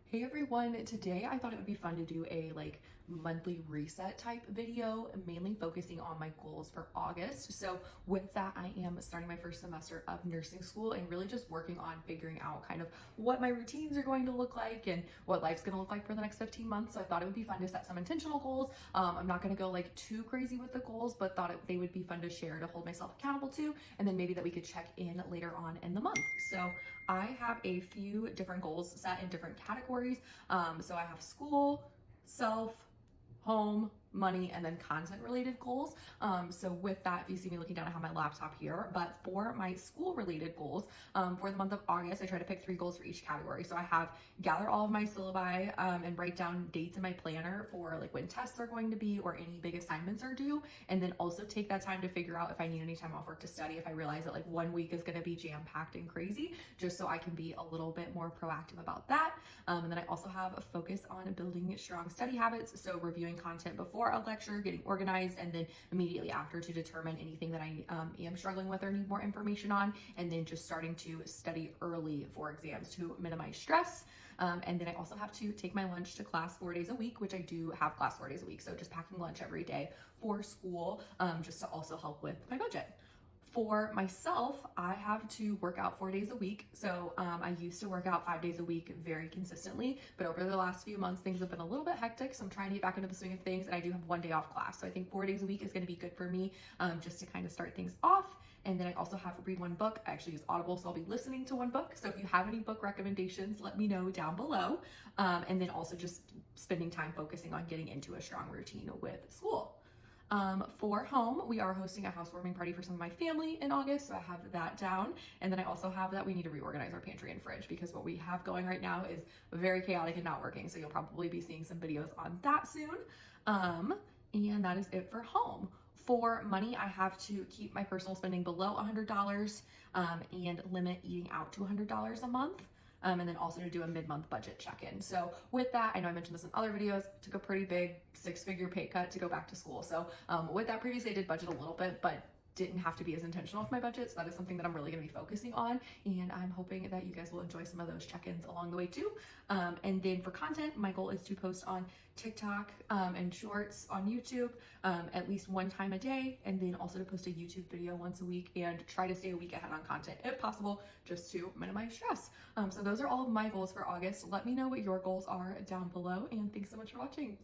Hey everyone, today I thought it would be fun to do a monthly reset type video, mainly focusing on my goals for August. So with that, I am starting my first semester of nursing school and really just working on figuring out kind of what my routines are going to look like and what life's going to look like for the next 15 months. So I thought it would be fun to set some intentional goals. I'm not going to go too crazy with the goals, but thought they would be fun to share to hold myself accountable to, and then maybe that we could check in later on in the month. So I have a few different goals set in different categories. So I have school, self, home, money, and then content related goals. So with that, if you see me looking down, I have my laptop here, but for my school related goals, for the month of August, I try to pick 3 goals for each category. So I have gather all of my syllabi and write down dates in my planner for when tests are going to be or any big assignments are due. And then also take that time to figure out if I need any time off work to study, if I realize that 1 week is going to be jam-packed and crazy, just so I can be a little bit more proactive about that. And then I also have a focus on building strong study habits. So reviewing content before a lecture, getting organized, and then immediately after to determine anything that I am struggling with or need more information on, and then just starting to study early for exams to minimize stress. And then I also have to take my lunch to class 4 days a week, which I do have class 4 days a week. So just packing lunch every day for school, just to also help with my budget. For myself, I have to work out 4 days a week. So I used to work out 5 days a week very consistently, but over the last few months, things have been a little bit hectic. So I'm trying to get back into the swing of things, and I do have 1 day off class. So I think 4 days a week is going to be good for me, just to kind of start things off. And then I also have to read 1 book. I actually use Audible, so I'll be listening to 1 book. So if you have any book recommendations, let me know down below. And then also just spending time focusing on getting into a strong routine with school. For home, we are hosting a housewarming party for some of my family in August, so I have that down. And then I also have that we need to reorganize our pantry and fridge because what we have going right now is very chaotic and not working. So you'll probably be seeing some videos on that soon. And that is it for home. For money, I have to keep my personal spending below $100 and limit eating out to $100 a month. And then also to do a mid-month budget check-in. So with that, I know I mentioned this in other videos, took a pretty big 6-figure pay cut to go back to school. So with that, previously I did budget a little bit, but didn't have to be as intentional with my budget. So that is something that I'm really going to be focusing on. And I'm hoping that you guys will enjoy some of those check-ins along the way too. And then for content, my goal is to post on TikTok and shorts on YouTube at least 1 time a day. And then also to post a YouTube video once a week and try to stay a week ahead on content if possible, just to minimize stress. So those are all of my goals for August. Let me know what your goals are down below, and thanks so much for watching.